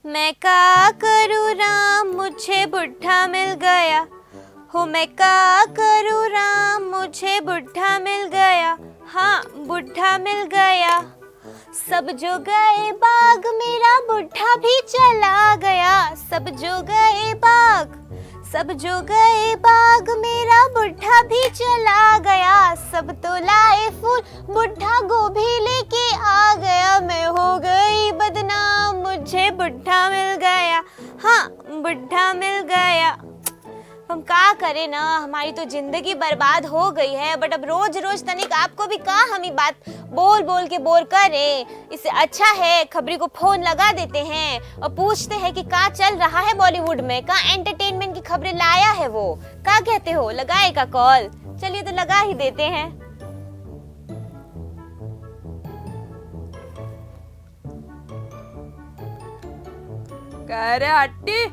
मैं क्या करूँ राम मुझे बुढ़ा मिल गया, हो मैं क्या करूँ राम मुझे बुढ़ा मिल गया, हाँ बुढ़ा मिल गया। सब जो गए बाग मेरा बुढ़ा भी चला गया, सब जो गए बाग, सब जो गए बाग मेरा बुढ़ा भी चला गया। सब तो लाए फूल बुढ़ा गोभी लेके आ गया, मैं हो गई बदनाम मुझे बुढ़ा मिल गया, हाँ बुढ़ा मिल गया। हम क्या करें ना, हमारी तो जिंदगी बर्बाद हो गई है। बट अब रोज रोज तनिक आपको भी कहा हम ही बात बोल बोल के बोर करें। इससे अच्छा है खबरी को फोन लगा देते हैं और पूछते हैं कि क्या चल रहा है बॉलीवुड में, क्या एंटरटेनमेंट की खबरें लाया है वो। क्या कहते हो, लगाएगा कॉल? चलिए तो लगा ही देते हैं। कह रहे आंटी,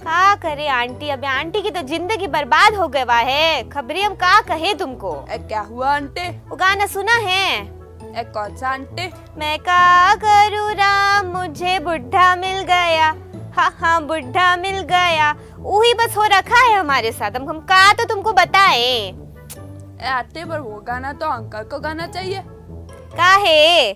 क्या करे आंटी, अबे आंटी की तो जिंदगी बर्बाद हो गवा है। खबरी हम क्या कहे तुमको। क्या हुआ आंटी? वो गाना सुना है? कौन सा आंटी? मैं क्या करूँ राम मुझे बुढ़ा मिल गया, हाँ हाँ बुढ़ा मिल गया। वही बस हो रखा है हमारे साथ। हम कहा तो तुमको बताए। आंटी पर वो गाना तो अंकल को गाना चाहिए। का है?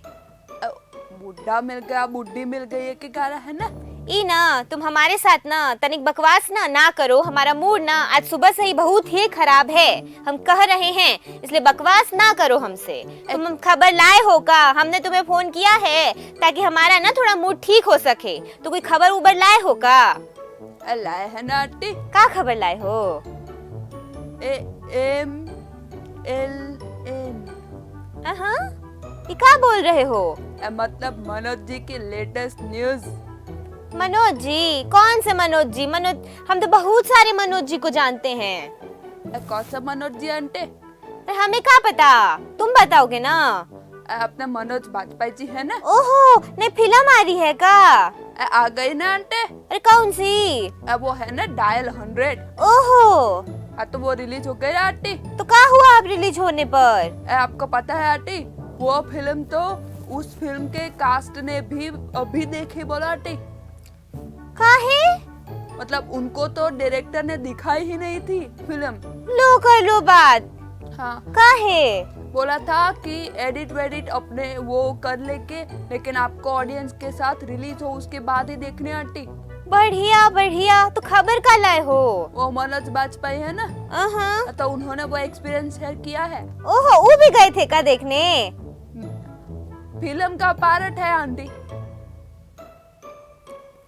बुढ़ा मिल गया बुढ़ी मिल गई के गाना है ना। ई ना तुम हमारे साथ ना तनिक बकवास ना करो। हमारा मूड ना आज सुबह से ही बहुत ही खराब है, हम कह रहे हैं, इसलिए बकवास ना करो हमसे। तुम खबर लाए हो का? हमने तुम्हें फोन किया है ताकि हमारा ना थोड़ा मूड ठीक हो सके। तो कोई खबर उबर लाए हो का? लाए है ना आंटी। का खबर लाए हो? MLN। हाँ, ये क्या बोल रहे हो? मतलब मनोज जी की लेटेस्ट न्यूज। मनोज जी? कौन से मनोज जी? मनोज, हम तो बहुत सारे मनोज जी को जानते हैं। कौन सा मनोज जी आंटी? हमें क्या पता, तुम बताओगे ना। अपना मनोज बाजपेयी जी है ना। ओहो, नहीं फिल्म आ रही है का? आ गई ना आंटी। अरे कौन सी? वो है ना डायल 100। ओहो, तो वो रिलीज हो गई आंटी। तो क्या हुआ अब रिलीज होने पर? आपको पता है आंटी, वो फिल्म तो उस फिल्म के कास्ट ने भी अभी देखी बोला आंटी। काहे? मतलब उनको तो डायरेक्टर ने दिखाई ही नहीं थी फिल्म। लो कर लो बात। हाँ, काहे? बोला था कि एडिट वेडिट अपने वो कर लेके, लेकिन आपको ऑडियंस के साथ रिलीज हो उसके बाद ही देखने आंटी। बढ़िया बढ़िया, तो खबर का लाए हो? वो मनोज बाजपेयी है ना, तो उन्होंने वो एक्सपीरियंस शेयर किया है। ओहो, वो भी गए थे का देखने? फिल्म का पार्ट है आंटी।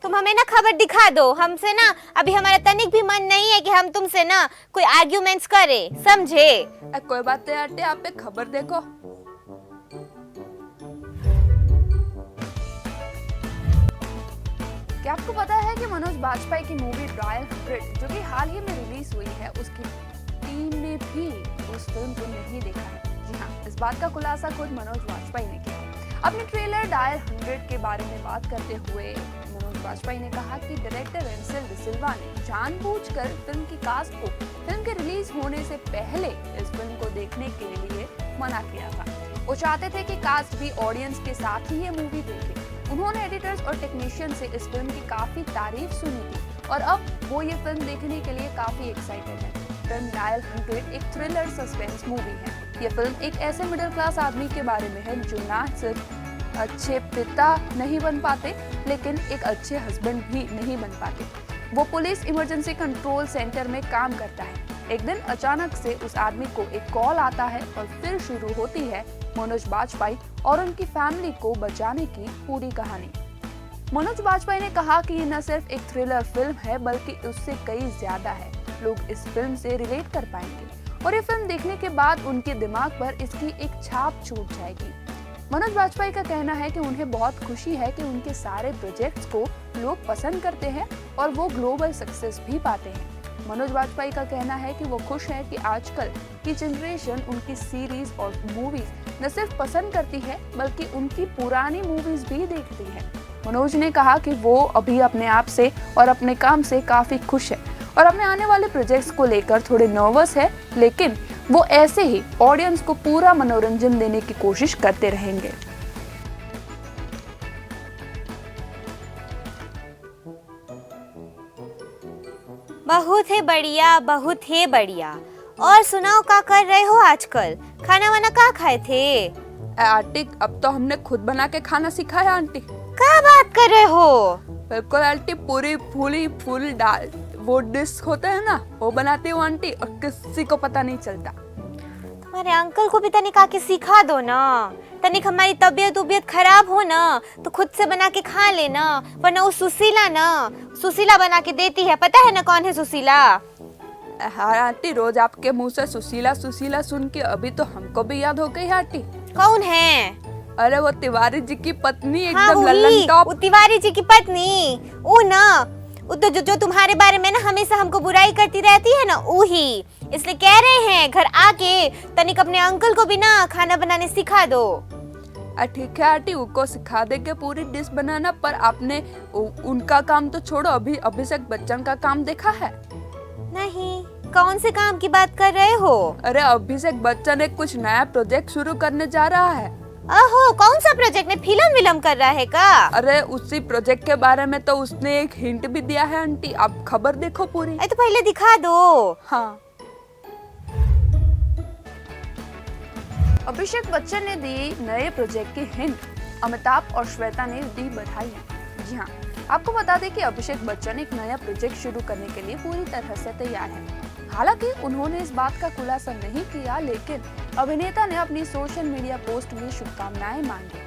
तुम हमें ना खबर दिखा दो। हमसे ना अभी हमारा तनिक भी मन नहीं है कि हम तुमसे ना कोई आर्ग्यूमेंट्स करें, समझे? कोई बात नहीं आंटी, आप एक खबर देखो। क्या आपको पता है कि मनोज बाजपेयी की मूवी डायल 100 जो कि हाल ही में रिलीज हुई है, उसकी टीम ने भी उस फिल्म को नहीं देखा है। जी हाँ, इस बात का खुलासा खुद मनोज बाजपेयी ने किया। अपने ट्रेलर डायल 100 के बारे में बात करते हुए मनोज बाजपेयी ने कहा कि डायरेक्टर एंसेल डिसिल्वा ने जानबूझकर फिल्म की कास्ट को फिल्म के रिलीज होने से पहले इस फिल्म को देखने के लिए मना किया था। वो चाहते थे कि कास्ट भी ऑडियंस के साथ ही ये मूवी देखे। उन्होंने एडिटर्स और टेक्नीशियन से इस फिल्म की काफी तारीफ सुनी थी और अब वो ये फिल्म देखने के लिए काफी एक्साइटेड है। फिल्म डायल 100 एक थ्रिलर सस्पेंस मूवी है। ये फिल्म एक ऐसे मिडिल क्लास आदमी के बारे में है जो ना सिर्फ अच्छे पिता नहीं बन पाते, लेकिन एक अच्छे हस्बैंड भी नहीं बन पाते। वो पुलिस इमरजेंसी कंट्रोल सेंटर में काम करता है। एक दिन अचानक से उस आदमी को एक कॉल आता है और फिर शुरू होती है मनोज बाजपेयी और उनकी फैमिली को बचाने की पूरी कहानी। मनोज बाजपेयी ने कहा कि ये न सिर्फ एक थ्रिलर फिल्म है बल्कि उससे कई ज्यादा है। लोग इस फिल्म से रिलेट कर पाएंगे और ये फिल्म देखने के बाद उनके दिमाग पर इसकी एक छाप छूट जाएगी। मनोज बाजपेयी का कहना है कि उन्हें बहुत खुशी है कि उनके सारे प्रोजेक्ट्स को लोग पसंद करते हैं और वो ग्लोबल सक्सेस भी पाते हैं। मनोज बाजपेयी का कहना है कि वो खुश है कि आजकल की जनरेशन उनकी सीरीज और मूवीज न सिर्फ पसंद करती है बल्कि उनकी पुरानी मूवीज भी देखती है। मनोज ने कहा कि वो अभी अपने आप से और अपने काम से काफी खुश है और अपने आने वाले प्रोजेक्ट्स को लेकर थोड़े नर्वस है, लेकिन वो ऐसे ही ऑडियंस को पूरा मनोरंजन देने की कोशिश करते रहेंगे। बहुत ही बढ़िया, बहुत ही बढ़िया। और सुनाओ, क्या कर रहे हो आजकल? खाना वाना क्या खाए थे? आंटी अब तो हमने खुद बना के खाना सीखा है आंटी। क्या बात कर रहे हो? बिल्कुल आंटी, पूरी फूली फूल दाल वो डिश होता है ना, वो बनाती हूँ आंटी, और किसी को पता नहीं चलता। तुम्हारे अंकल को भी तनिक आके सिखा दो ना। तनिक हमारी तबीयत खराब हो ना तो खुद से बना के खा लेना, वरना वो सुशीला बना के देती है। पता है ना कौन है सुशीला? हाँ आंटी, रोज आपके मुंह से सुशीला सुशीला सुन के अभी तो हमको भी याद हो गई आंटी। कौन है? अरे वो तिवारी जी की पत्नी, हाँ, एकदम लल्लन टॉप। वो तिवारी जी की पत्नी, वो ना, वो तो जो तुम्हारे बारे में ना हमेशा हमको बुराई करती रहती है ना, वो ही। इसलिए कह रहे हैं घर आके तनिक अपने अंकल को भी ना खाना बनाने सिखा दो। ठीक है आंटी, उनको सिखा देंगे पूरी डिश बनाना। पर आपने उनका काम तो छोड़ो, अभी अभिषेक बच्चन का काम देखा है? नहीं, कौन से काम की बात कर रहे हो? अरे अभिषेक बच्चन एक कुछ नया प्रोजेक्ट शुरू करने जा रहा है। ओहो, कौन सा प्रोजेक्ट? में फिल्म कर रहा है का? अरे उसी प्रोजेक्ट के बारे में तो उसने एक हिंट भी दिया है आंटी, आप खबर देखो पूरी। तो पहले दिखा दो। हाँ, अभिषेक बच्चन ने दी नए प्रोजेक्ट की हिंट, अमिताभ और श्वेता ने दी बधाई। जी हाँ, आपको बता दें कि अभिषेक बच्चन एक नया प्रोजेक्ट शुरू करने के लिए पूरी तरह से तैयार है। हालांकि उन्होंने इस बात का खुलासा नहीं किया, लेकिन अभिनेता ने अपनी सोशल मीडिया पोस्ट में शुभकामनाएं मांगी।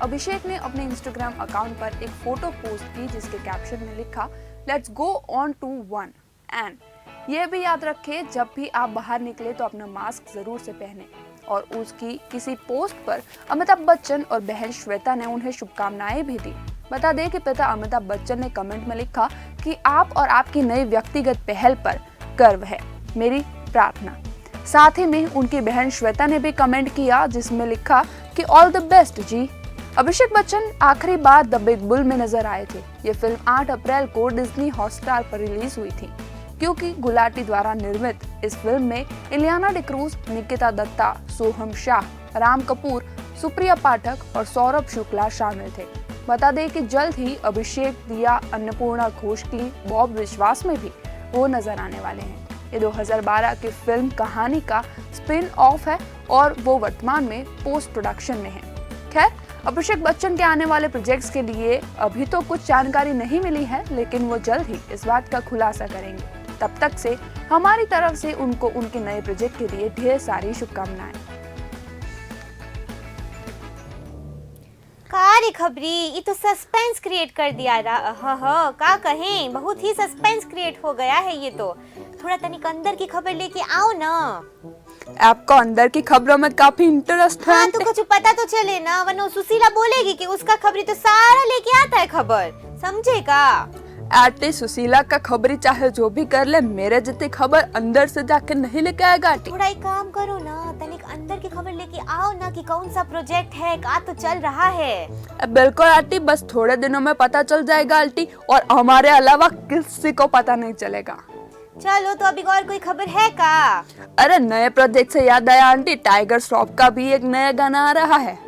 अभिषेक ने अपने इंस्टाग्राम अकाउंट पर एक फोटो पोस्ट की जिसके कैप्शन में लिखा, let's go on to one, and ये भी याद रखें जब भी आप बाहर निकले तो अपना मास्क जरूर से पहने। और उसकी किसी पोस्ट पर अमिताभ बच्चन और बहन श्वेता ने उन्हें शुभकामनाएं भी दी। बता दें कि पिता अमिताभ बच्चन ने कमेंट में लिखा कि आप और आपकी नई व्यक्तिगत पहल पर गर्व है, मेरी प्रार्थना। साथ ही में उनकी बहन श्वेता ने भी कमेंट किया जिसमें लिखा कि ऑल द बेस्ट जी। अभिषेक बच्चन आखिरी बार द बिग बुल में नजर आए थे। ये फिल्म 8 अप्रैल को डिज्नी हॉटस्टार पर रिलीज हुई थी। क्योंकि गुलाटी द्वारा निर्मित इस फिल्म में इलियाना डिक्रूज, निकिता दत्ता, सोहम शाह, राम कपूर, सुप्रिया पाठक और सौरभ शुक्ला शामिल थे। बता दें कि जल्द ही अभिषेक, दिया, अन्नपूर्णा घोष की बॉब विश्वास में भी वो नजर आने वाले हैं। ये 2012 की फिल्म कहानी का स्पिन ऑफ है और वो वर्तमान में पोस्ट प्रोडक्शन में है। खैर, अभिषेक बच्चन के आने वाले प्रोजेक्ट्स के लिए अभी तो कुछ जानकारी नहीं मिली है, लेकिन वो जल्द ही इस बात का खुलासा करेंगे। तब तक से हमारी तरफ से उनको उनके नए प्रोजेक्ट के लिए ढेर सारी शुभकामनाएं। कारी खबरी, ये तो सस्पेंस क्रिएट कर दिया। हाँ, का कहें, बहुत ही सस्पेंस क्रिएट हो गया है ये तो। थोड़ा तनिक अंदर की खबर लेके आओ ना। आपको अंदर की खबरों में काफी इंटरेस्ट है? हाँ, तो कुछ पता तो चले ना, वरना सुशीला बोलेगी कि उसका खबरी तो सारा लेके आता है खबर, समझेगा? आंटी, सुशीला का खबरी चाहे जो भी कर ले, मेरे जितनी खबर अंदर से जाके नहीं लेके आएगा आंटी। थोड़ा एक काम करो ना, तनिक अंदर की खबर लेके आओ ना कि कौन सा प्रोजेक्ट है, का तो चल रहा है। बिल्कुल आंटी, बस थोड़े दिनों में पता चल जाएगा आंटी, और हमारे अलावा किसी को पता नहीं चलेगा। चलो, तो अभी और कोई खबर है का? अरे नए प्रोजेक्ट से याद आया आंटी, टाइगर श्रॉफ का भी एक नया गाना आ रहा है।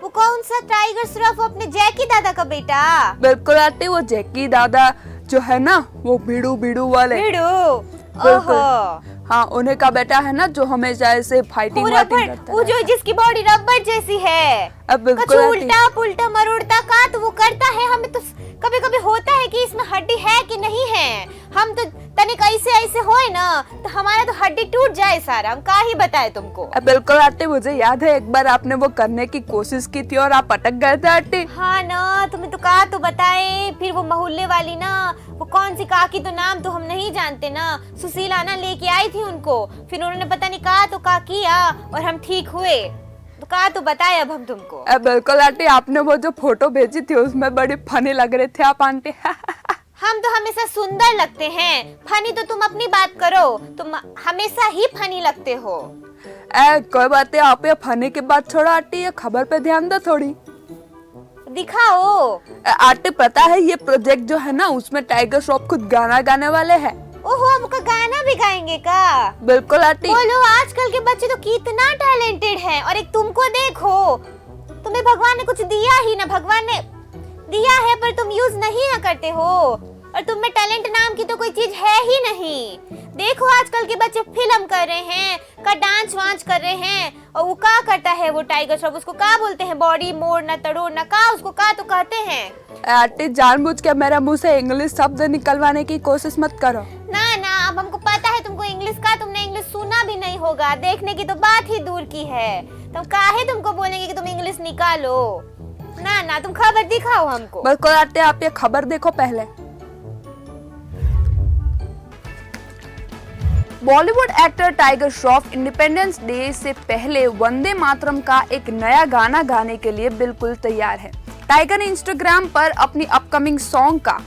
वो कौन सा टाइगर श्रॉफ? अपने जैकी दादा का बेटा? बिल्कुल आंटी, वो जैकी दादा जो है ना, वो बीड़ू वाले। ओहो, हाँ, उन्हें का बेटा है ना, जो हमेशा ऐसे फाइटिंग करता है। वो जो जिसकी बॉडी रबर जैसी है, अब बिल्कुल उल्टा पुल्टा मरोड़ता का तो वो करता है। हमें तो कभी कभी होता है कि इसमें हड्डी है कि नहीं है। हम तो तनिक ऐसे होए ना तो हमारा तो हड्डी टूट जाए सारा। हम का ही बताए तुमको। बिल्कुल आंटी, मुझे याद है एक बार आपने वो करने की कोशिश की थी और आप अटक गए थे आंटी। हाँ ना, तुम्हें तो कहा तो बताए। फिर वो मोहल्ले वाली ना, वो कौन सी काकी, तो नाम तो हम नहीं जानते ना, सुशीला ना लेके आई थी उनको। फिर उन्होंने पता नहीं कहा तो का किया और हम ठीक हुए। तो कहा तो बताए अब हम तुमको। बिल्कुल आंटी, आपने वो जो फोटो भेजी थी उसमें बड़ी फनी लग रहे थे आप आंटी। हम तो हमेशा सुंदर लगते हैं, फनी तो तुम अपनी बात करो, तुम हमेशा ही फनी लगते हो। कोई बात नहीं, आप ये फनी की बात छोड़ो आंटी, ये खबर पे ध्यान दो थोड़ी। दिखाओ। आंटी, पता है ये प्रोजेक्ट जो है ना, उसमें टाइगर श्रॉफ खुद गाना गाने वाले हैं। ओहो, हमको गाना भी गाएंगे का? बिल्कुल आंटी। बोलो, आजकल के बच्चे तो कितना टैलेंटेड हैं। और एक तुमको देखो, तुम्हें भगवान ने कुछ दिया ही ना, भगवान ने दिया है पर तुम यूज नहीं ना करते हो। और तुम में टैलेंट नाम की तो कोई चीज है ही नहीं। देखो आजकल के बच्चे फिल्म कर रहे हैं, का डांस वांस कर रहे हैं, और वो का करता है वो टाइगर श्रॉफ, उसको का बोलते हैं, बॉडी मोड़ना तड़ोड़ना, का उसको का तो कहते हैं। आंटी जानबूझ के मेरे मुंह से इंग्लिश शब्द निकलवाने की कोशिश मत करो। ना ना, अब हमको पता है तुमको इंग्लिश का, तुमने इंग्लिश सुना भी नहीं होगा, देखने की तो बात ही दूर की है। तुम काहे तुमको बोलेंगे कि तुम इंग्लिश निकालो। ना ना, तुम खबर दिखाओ हमको। बिल्कुल आंटी, आप ये खबर देखो पहले। Bollywood actor tiger Shroff independence day से पहले वंदे मातरम का एक नया गाना गाने के लिए बिल्कुल तैयार है। टाइगर ने इंस्टाग्राम पर अपनी अपकमिंग सॉन्ग का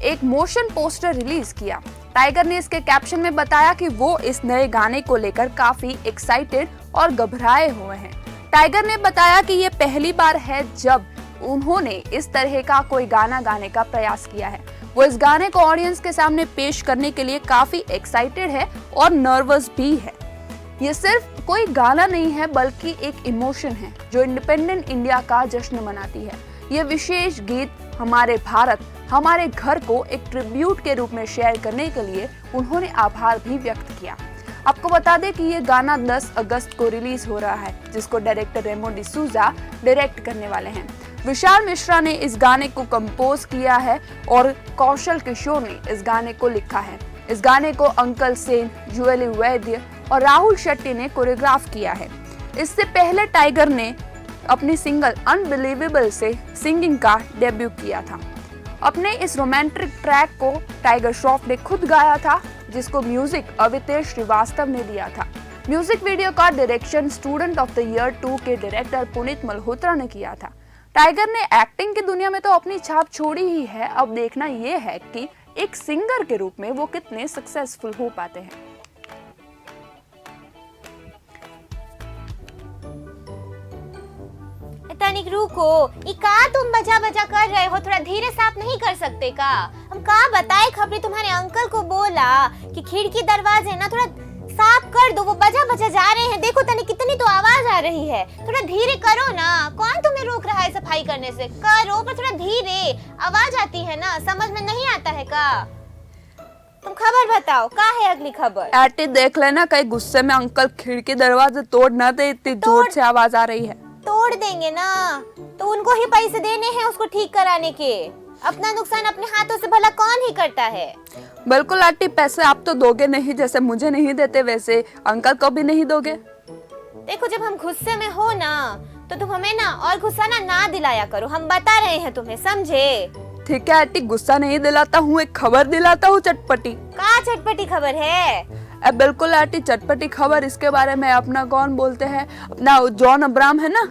एक मोशन पोस्टर रिलीज किया। टाइगर ने इसके कैप्शन में बताया कि वो इस नए गाने को लेकर काफी एक्साइटेड और घबराए हुए हैं। टाइगर ने बताया कि ये पहली बार है जब उन्होंने इस तरह का कोई गाना गाने का प्रयास किया है। वो इस गाने को ऑडियंस के सामने पेश करने के लिए काफी एक्साइटेड है और नर्वस भी है। ये सिर्फ कोई गाना नहीं है बल्कि एक इमोशन है जो इंडिपेंडेंट इंडिया का जश्न मनाती है। ये विशेष गीत हमारे भारत हमारे घर को एक ट्रिब्यूट के रूप में शेयर करने के लिए उन्होंने आभार भी व्यक्त किया। आपको बता दें कि ये गाना 10 अगस्त को रिलीज हो रहा है, जिसको डायरेक्टर रेमो डिसूजा डायरेक्ट करने वाले हैं। विशाल मिश्रा ने इस गाने को कंपोज किया है और कौशल किशोर ने इस गाने को लिखा है। इस गाने को अंकल सेन, जुएली वैद्य और राहुल शेट्टी ने कोरियोग्राफ किया है। इससे पहले टाइगर ने अपनी सिंगल अनबिलीवेबल से सिंगिंग का डेब्यू किया था। अपने इस रोमांटिक ट्रैक को टाइगर श्रॉफ ने खुद गाया था, जिसको म्यूजिक अवितेश श्रीवास्तव ने दिया था। म्यूजिक वीडियो का direction student of the year 2 के डायरेक्टर पुनीत मल्होत्रा ने किया था। टाइगर ने एक्टिंग की दुनिया में तो अपनी छाप छोड़ी ही है, अब देखना ये है कि एक सिंगर के रूप में वो कितने सक्सेसफुल हो पाते हैं। तनिक रुको, ये का तुम बजा बजा कर रहे हो, थोड़ा धीरे साफ नहीं कर सकते का? हम का बताए खबरी, तुम्हारे अंकल को बोला कि खिड़की दरवाजे ना थोड़ा साफ कर दो, वो बजा बजा जा रहे हैं। देखो तनिक कितनी तो आवाज आ रही है, थोड़ा धीरे करो ना। कौन तुम्हें रोक रहा है सफाई करने से? करो पर थोड़ा धीरे, आवाज आती है ना, समझ में नहीं आता है का? तुम खबर बताओ, का है अगली खबर? आंटी देख लेना कहीं गुस्से में अंकल खिड़की दरवाजे तोड़ ना दे, इतनी जोर से आवाज आ रही है। तोड़ देंगे ना तो उनको ही पैसे देने हैं उसको ठीक कराने के। अपना नुकसान अपने हाथों से भला कौन ही करता है? बिल्कुल आंटी, पैसे आप तो दोगे नहीं, जैसे मुझे नहीं देते वैसे अंकल को भी नहीं दोगे। देखो जब हम गुस्से में हो ना तो तुम हमें ना और गुस्सा ना दिलाया करो, हम बता रहे हैं तुम्हें, समझे? ठीक है आंटी, गुस्सा नहीं दिलाता हूँ, एक खबर दिलाता हूँ चटपटी। का चटपटी खबर है? बिल्कुल आंटी, चटपटी खबर। इसके बारे में अपना कौन बोलते हैं, अपना जॉन अब्राहम है ना,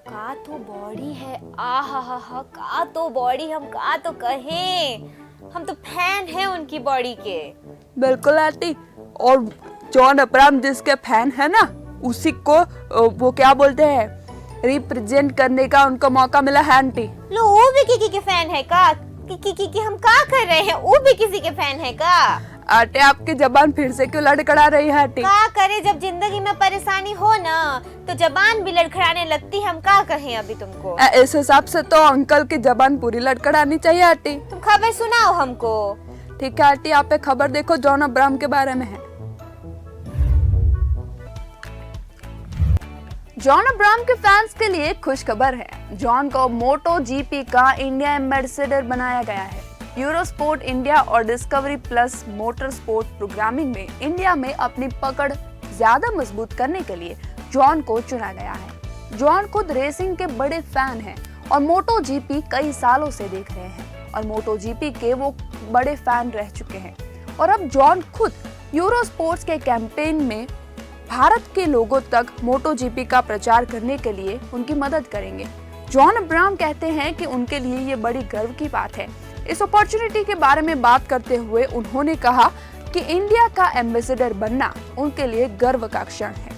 का तो बॉडी है, आहा का तो बॉडी, हम का तो कहें, हम तो फैन हैं उनकी बॉडी के। बिल्कुल आंटी, और जॉन अब्राहम जिसके फैन है ना, उसी को वो क्या बोलते हैं, रिप्रेजेंट करने का उनको मौका मिला है आंटी। लो वो भी किसी के फैन है का? कि हम का कर रहे हैं, वो भी किसी के फैन है का? आंटी आपकी जबान फिर से क्यों लड़खड़ा रही है आंटी? का करे, जब जिंदगी में परेशानी हो ना तो जबान भी लड़खड़ाने लगती है, हम का कहें अभी तुमको? इस हिसाब से तो अंकल की जबान पूरी लड़खड़ानी चाहिए आंटी। तुम खबर सुनाओ हमको। ठीक है आंटी, आप एक खबर देखो, जॉन अब्राहम के बारे में है। जॉन अब्राहम के फैंस के लिए खुश खबर है। जॉन को मोटो जीपी का इंडिया एम्बेसडर बनाया गया है। यूरोस्पोर्ट इंडिया और discovery plus motor sport programming में इंडिया में अपनी पकड़ ज्यादा मजबूत करने के लिए जॉन को चुना गया है। जॉन खुद रेसिंग के बड़े फैन हैं और मोटो जीपी कई सालों से देख रहे हैं और मोटो जीपी के वो बड़े फैन रह चुके हैं। और अब जॉन खुद यूरोस्पोर्ट्स के कैंपेन में भारत के लोगों तक मोटो जीपी का प्रचार करने के लिए उनकी मदद करेंगे। जॉन अब्राहम कहते हैं कि उनके लिए ये बड़ी गर्व की बात है। इस अपॉर्चुनिटी के बारे में बात करते हुए उन्होंने कहा कि इंडिया का एम्बेसडर बनना उनके लिए गर्व का क्षण है।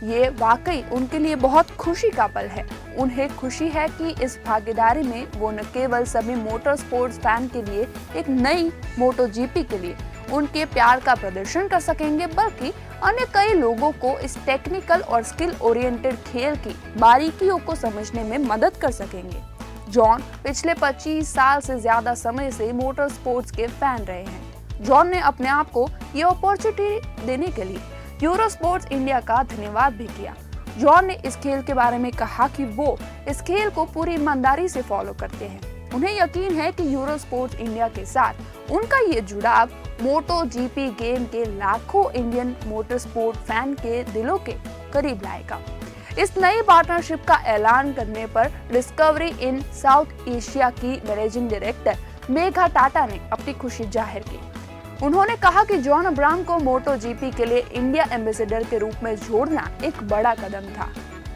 ये वाकई उनके लिए बहुत खुशी का पल है। उन्हें खुशी है कि इस भागीदारी में वो न केवल सभी मोटर स्पोर्ट्स फैन के लिए एक नई मोटो जीपी के लिए उनके प्यार का प्रदर्शन कर सकेंगे, बल्कि अन्य कई लोगों को इस टेक्निकल और स्किल ओरिएंटेड खेल की बारीकियों को समझने में मदद कर सकेंगे। जॉन पिछले 25 साल से ज्यादा समय से मोटर स्पोर्ट्स के फैन रहे हैं। जॉन ने अपने आप को ये अपॉर्चुनिटी देने के लिए यूरो स्पोर्ट्स इंडिया का धन्यवाद भी किया। जॉन ने इस खेल के बारे में कहा कि वो इस खेल को पूरी ईमानदारी से फॉलो करते हैं। उन्हें यकीन है कि यूरो स्पोर्ट्स इंडिया के साथ उनका ये जुड़ाव मोटो जीपी गेम के लाखों इंडियन मोटर स्पोर्ट फैन के दिलों के करीब लाएगा। इस नई पार्टनरशिप का ऐलान करने पर डिस्कवरी इन साउथ एशिया की मैनेजिंग डायरेक्टर मेघा टाटा ने अपनी खुशी जाहिर की। उन्होंने कहा कि जॉन अब्राहम को मोटो जीपी के लिए इंडिया एम्बेसडर के रूप में जोड़ना एक बड़ा कदम था।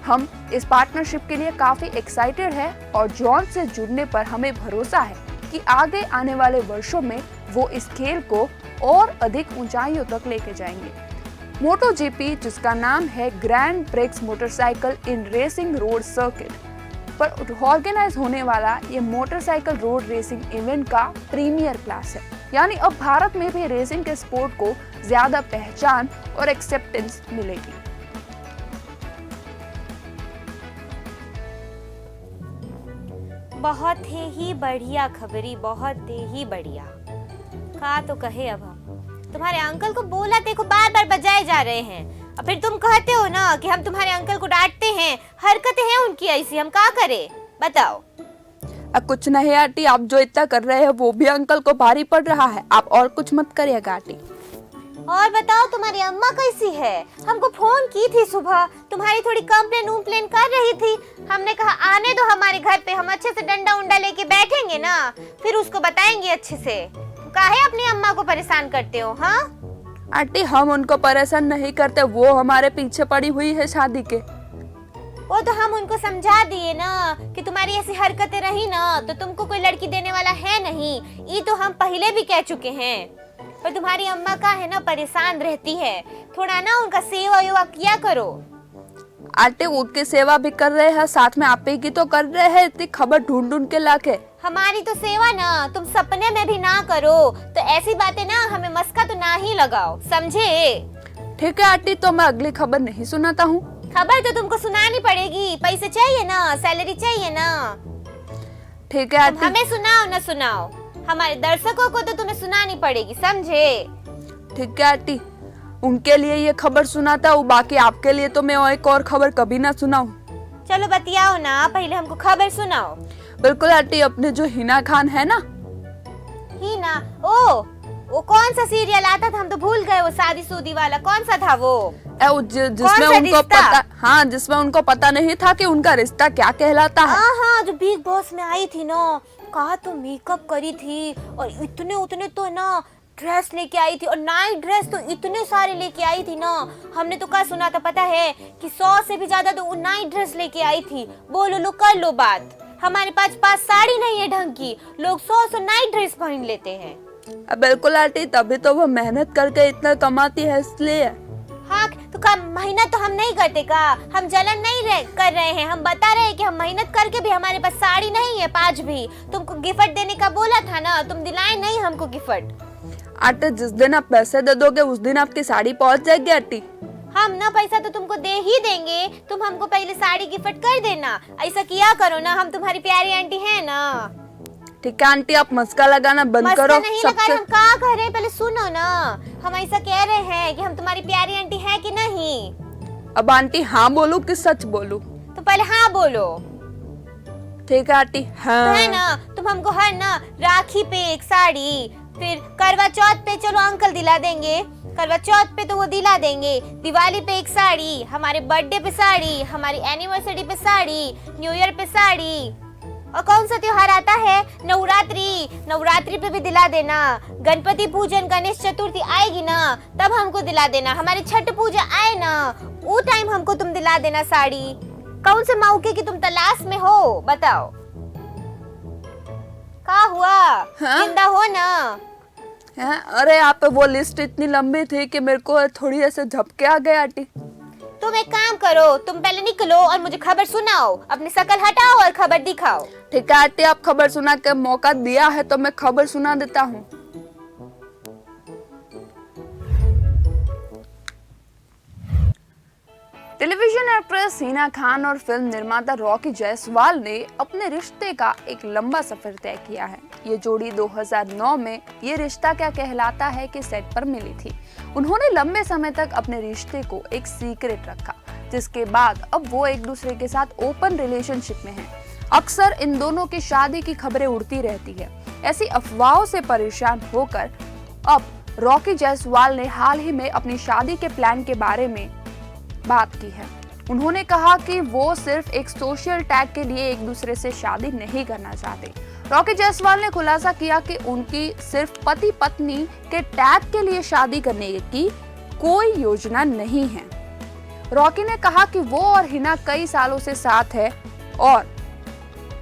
हम इस पार्टनरशिप के लिए काफी एक्साइटेड हैं और जॉन से जुड़ने पर हमें भरोसा है कि आगे आने वाले वर्षों में वो इस खेल को और अधिक ऊंचाइयों तक लेके जाएंगे। मोटो जीपी, जिसका नाम है ग्रैंड प्रिक्स मोटरसाइकिल इन रेसिंग रोड सर्किट, पर ऑर्गेनाइज होने वाला ये मोटरसाइकिल रोड रेसिंग इवेंट का प्रीमियर क्लास है। यानी अब भारत में भी रेसिंग के स्पोर्ट को ज्यादा पहचान और एक्सेप्टेंस मिलेगी। बहुत ही बढ़िया खबरी, बहुत ही बढ़िया। का तो कहे अब हम तुम्हारे अंकल को बोला, देखो बार बार बजाए जा रहे हैं और फिर तुम कहते हो ना कि हम तुम्हारे अंकल को डांटते हैं। हरकतें हैं उनकी ऐसी, हम क्या करें बताओ। अब कुछ नहीं आंटी, आप जो इतना कर रहे हैं वो भी अंकल को भारी पड़ रहा है। आप और कुछ मत करिएगा आंटी। और बताओ तुम्हारी अम्मा कैसी है? हमको फोन की थी सुबह, तुम्हारी थोड़ी कंप्लेन कर रही थी। हमने कहा आने दो हमारे घर पे, हम अच्छे से डंडा उंडा लेके बैठेंगे ना, फिर उसको बताएंगे अच्छे से। काहे अपनी अम्मा को परेशान करते हो? हाँ आंटी, हम उनको परेशान नहीं करते, वो हमारे पीछे पड़ी हुई है शादी के। वो तो हम उनको समझा दिए ना कि तुम्हारी ऐसी हरकतें रही ना तो तुमको कोई लड़की देने वाला है नहीं। ये तो हम पहले भी कह चुके हैं। पर तुम्हारी अम्मा का है ना परेशान रहती है, थोड़ा ना उनका सेवा किया करो। आंटी, उनकी सेवा भी कर रहे हैं, साथ में आप ही की तो कर रहे हैं, इतनी खबर ढूंढ के लाके। हमारी तो सेवा ना तुम सपने में भी ना करो, तो ऐसी बातें ना हमें मस्का तो ना ही लगाओ, समझे? ठीक है आंटी, तो मैं अगली खबर नहीं सुनाता हूँ। खबर तो तुमको सुनानी पड़ेगी, पैसे चाहिए ना, सैलरी चाहिए ना। ठीक है आंटी। हमें सुनाओ ना सुनाओ, हमारे दर्शकों को तो तुम्हें सुनानी पड़ेगी, समझे? ठीक है आंटी, उनके लिए ये खबर सुनाता हूँ, बाकी आपके लिए तो मैं एक और खबर कभी ना सुनाऊं। चलो बतियाओ ना, पहले हमको खबर सुनाओ। बिल्कुल आंटी, अपने जो हिना खान है ना। हिना? ओ, वो कौन सा सीरियल आता था, हम तो भूल गए। वो शादी वाला कौन सा था वो? जिसमें उनको पता, हाँ, जिसमें उनको पता नहीं था कि उनका रिश्ता क्या कहलाता है। हाँ, जो बिग बॉस में आई थी ना, कहा तो मेकअप करी थी और इतने तो ना ड्रेस लेके आई थी, और नाइट ड्रेस तो इतने सारे लेके आई थी ना। हमने तो क्या सुना था पता है कि 100 से भी ज्यादा तो नाइट ड्रेस लेके आई थी। बोलो लो, कर लो बात। हमारे पास साड़ी नहीं है ढंग की, लोग 100 नाइट ड्रेस पहन लेते हैं। बिल्कुल आंटी, तभी तो वो मेहनत करके इतना कमाती है, इसलिए। हाँ, तो का मेहनत तो हम नहीं करते का? हम जलन नहीं कर रहे हैं, हम बता रहे हैं कि हम मेहनत करके भी हमारे पास साड़ी नहीं है 5 भी। तुमको गिफ्ट देने का बोला था ना, तुम दिलाए नहीं हमको गिफ्ट। आंटी, जिस दिन आप पैसे दे दोगे उस दिन आपकी साड़ी पहुंच जाएगी आंटी। हम ना पैसा तो तुमको दे ही देंगे, तुम हमको पहले साड़ी गिफ्ट कर देना। ऐसा किया करो ना, हम तुम्हारी प्यारी आंटी है ना। ठीक है आंटी, आप मस्का लगाना बंद करो। नहीं लगा रहे, हम क्या कर रहे हैं पहले सुनो ना। हम ऐसा कह रहे हैं कि हम तुम्हारी प्यारी आंटी है कि नहीं। अब आंटी हाँ बोलूं कि सच बोलूं? तो पहले हाँ बोलो। ठीक है आंटी, हाँ। तो है ना, तुम हमको हर ना राखी पे एक साड़ी, फिर करवा चौथ पे चलो अंकल दिला देंगे, करवा चौथ पे तो वो दिला देंगे, दिवाली पे एक साड़ी, हमारे बर्थडे पे साड़ी, हमारी एनिवर्सरी पे साड़ी, न्यू ईयर पे साड़ी, और कौन सा त्योहार आता है, नवरात्रि पे भी दिला देना। गणपति पूजन, गणेश चतुर्थी आएगी ना, तब हमको दिला देना। हमारी छठ पूजा आए ना, वो टाइम हमको तुम दिला देना साड़ी। कौन से मौके की तुम तलाश में हो बताओ? क्या हुआ? हाँ? जिंदा हो ना? अरे आप वो लिस्ट इतनी लंबी थी कि मेरे को थोड़ी ऐसे झपके आ गए आंटी। तुम एक काम करो, तुम पहले निकलो और मुझे खबर सुनाओ, अपनी शक्ल हटाओ और खबर दिखाओ। ठीक है आंटी, आप खबर सुना के मौका दिया है तो मैं खबर सुना देता हूँ। टेलीविजन एक्ट्रेस हिना खान और फिल्म निर्माता रॉकी जायसवाल ने अपने रिश्ते का एक लंबा सफर तय किया है। ये जोड़ी 2009 में ये रिश्ता क्या कहलाता है कि सेट पर मिली थी। उन्होंने लंबे समय तक अपने रिश्ते को एक सीक्रेट रखा, जिसके बाद अब वो एक दूसरे के साथ ओपन रिलेशनशिप में हैं। अक्सर इन दोनों की शादी की खबरें उड़ती रहती है। ऐसी अफवाहों से परेशान होकर अब रॉकी जायसवाल ने हाल ही में अपनी शादी के प्लान के बारे में बात की है। उन्होंने कहा कि वो सिर्फ एक सोशल टैग के लिए एक दूसरे से शादी नहीं करना चाहते। रॉकी जायसवाल ने खुलासा किया कि उनकी सिर्फ पति पत्नी के टैग के लिए शादी करने की कोई योजना नहीं है। रॉकी ने कहा कि वो और हिना कई सालों से साथ है और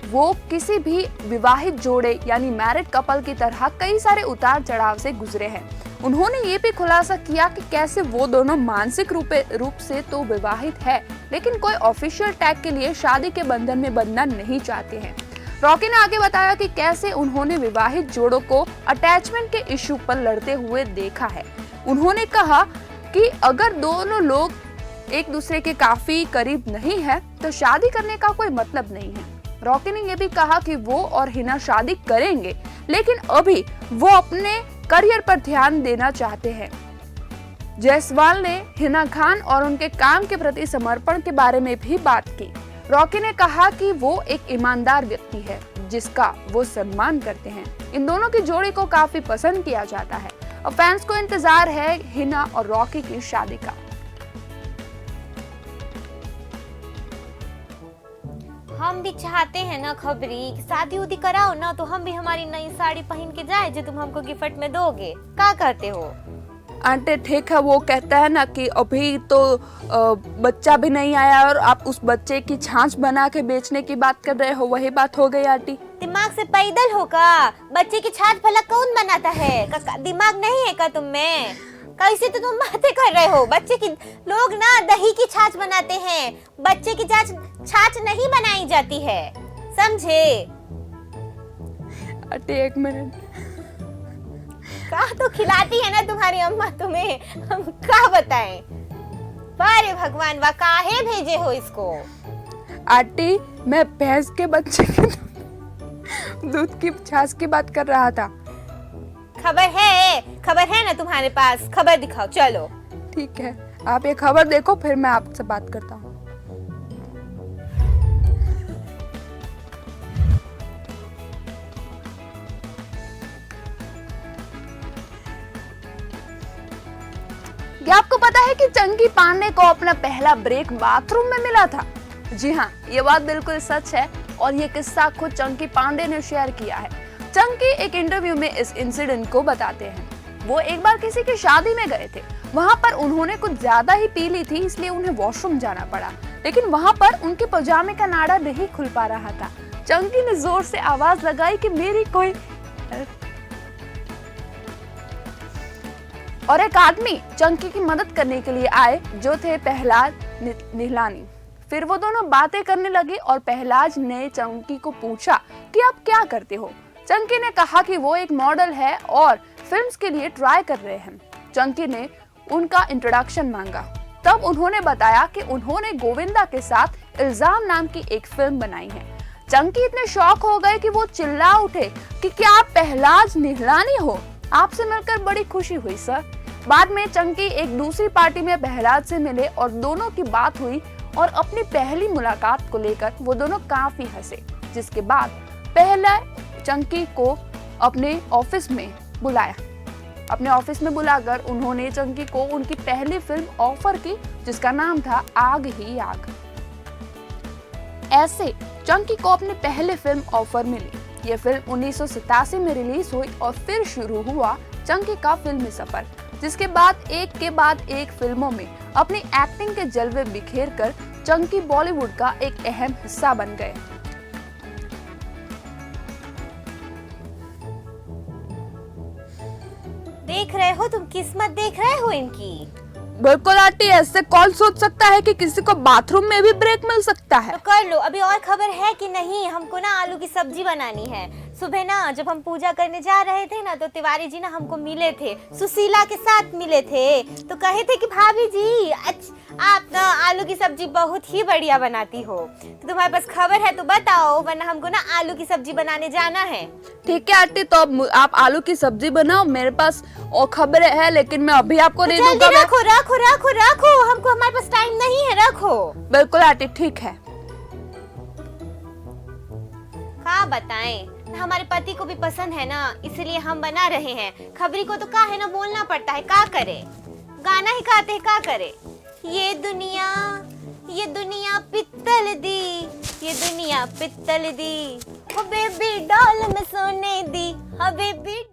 वो किसी भी विवाहित जोड़े यानी मैरिड कपल की तरह कई सारे उतार चढ़ाव से गुजरे हैं। उन्होंने ये भी खुलासा किया कि कैसे वो दोनों मानसिक रूप से तो विवाहित है, लेकिन कोई ऑफिशियल टैग के लिए शादी के बंधन में बंधना नहीं चाहते हैं। रॉकी ने आगे बताया कि कैसे उन्होंने विवाहित जोड़ों को अटैचमेंट के इश्यू पर लड़ते हुए देखा है। उन्होंने कहा कि अगर दोनों लोग एक दूसरे के काफी करीब नहीं है तो शादी करने का कोई मतलब नहीं है। रॉकी ने यह भी कहा कि वो और हिना शादी करेंगे, लेकिन अभी वो अपने करियर पर ध्यान देना चाहते हैं। जायसवाल ने हिना खान और उनके काम के प्रति समर्पण के बारे में भी बात की। रॉकी ने कहा कि वो एक ईमानदार व्यक्ति है जिसका वो सम्मान करते हैं। इन दोनों की जोड़ी को काफी पसंद किया जाता है। अब फैंस को इंतजार है हिना और रॉकी की शादी का। हम भी चाहते हैं ना खबरी कि शादी उदी कराओ ना, तो हम भी हमारी नई साड़ी पहन के जाए जो तुम हमको गिफ्ट में दोगे। क्या करते हो? आंटी ठीक है, वो कहता है ना कि अभी तो बच्चा भी नहीं आया और आप उस बच्चे की छाछ बना के बेचने की बात कर रहे हो, वही बात हो गई आंटी। दिमाग से पैदल हो का? बच्चे की छाछ भला कौन बनाता है? दिमाग नहीं है का तुम में? कैसे तो तुम बातें कर रहे हो? बच्चे की लोग ना दही की छाछ बनाते हैं, बच्चे की छाछ नहीं बनाई जाती है, समझे? आंटी एक मिनट, का तो खिलाती है ना तुम्हारी अम्मा तुम्हें, हम क्या बताएं? अरे भगवान, वा काहे भेजे हो इसको? आंटी मैं भैंस के बच्चे के दूध की छाछ की बात कर रहा था। खबर है ना तुम्हारे पास? खबर दिखाओ चलो। ठीक है, आप ये खबर देखो, फिर मैं आपसे बात करता हूँ। क्या आपको पता है कि चंकी पांडे को अपना पहला ब्रेक बाथरूम में मिला था? जी हाँ, ये बात बिल्कुल सच है और ये किस्सा खुद चंकी पांडे ने शेयर किया है। चंकी एक इंटरव्यू में इस इंसिडेंट को बताते हैं। वो एक बार किसी की शादी में गए थे। वहाँ पर उन्होंने कुछ ज्यादा ही पी ली थी, इसलिए उन्हें वॉशरूम जाना पड़ा, लेकिन वहाँ पर उनके पजामे का नाड़ा नहीं खुल पा रहा था। चंकी ने जोर से आवाज लगाई कि मेरी कोई, और एक आदमी चंकी की मदद करने के लिए आए जो थे प्रहलाद निहलानी। फिर वो दोनों बातें करने लगे और प्रहलाद ने चंकी को पूछा कि आप क्या करते हो। चंकी ने कहा कि वो एक मॉडल है और फिल्म्स के लिए ट्राई कर रहे हैं। चंकी ने उनका इंट्रोडक्शन मांगा। तब उन्होंने बताया कि उन्होंने गोविंदा के साथ इल्जाम नाम की एक फिल्म बनाई है। चंकी इतने शॉक हो गए कि वो चिल्ला उठे कि क्या आप प्रहलाद निहलानी हो? आपसे मिलकर बड़ी खुशी हुई सर। बाद में चंकी एक दूसरी पार्टी में प्रहलाद से मिले और दोनों की बात हुई और अपनी पहली मुलाकात को लेकर वो दोनों काफी हंसे, जिसके बाद पहला चंकी को अपने ऑफिस में बुलाया। अपने ऑफिस में बुलाकर उन्होंने चंकी को उनकी पहली फिल्म ऑफर की, जिसका नाम था आग ही आग। ऐसे चंकी को अपनी पहली फिल्म ऑफर मिली। ये फिल्म 1987 में रिलीज हुई और फिर शुरू हुआ चंकी का फिल्मी सफर, जिसके बाद एक फिल्मों में अपनी एक्टिंग के जलवे बिखेर कर चंकी बॉलीवुड का एक अहम हिस्सा बन गए। देख रहे हो तुम, किस्मत देख रहे हो इनकी। बिल्कुल आंटी, ऐसे कौन सोच सकता है कि किसी को बाथरूम में भी ब्रेक मिल सकता है? तो कर लो। अभी और खबर है कि नहीं? हमको ना आलू की सब्जी बनानी है, सुबह ना जब हम पूजा करने जा रहे थे ना तो तिवारी जी ना हमको मिले थे, सुशीला के साथ मिले थे, तो कहे थे कि भाभी जी आप ना आलू की सब्जी बहुत ही बढ़िया बनाती हो, तो तुम्हारे पास खबर है तो बताओ, वरना हमको ना आलू की सब्जी बनाने जाना है। ठीक है आंटी, तो अब आप आलू की सब्जी बनाओ, मेरे पास और खबर है लेकिन मैं अभी आपको नहीं जल्दी दूंगा। रखो रखो रखो रखो, हमको हमारे पास टाइम नहीं है, रखो। बिल्कुल आंटी, ठीक है। क्या बताएं, हमारे पति को भी पसंद है ना, इसलिए हम बना रहे हैं। खबरी को तो का है ना बोलना पड़ता है, का करे, गाना ही गाते हैं, का करे। ये दुनिया पित्तल दी, ये दुनिया पित्तल दी, ओ बेबी डॉल में सोने दी, ओ बेबी।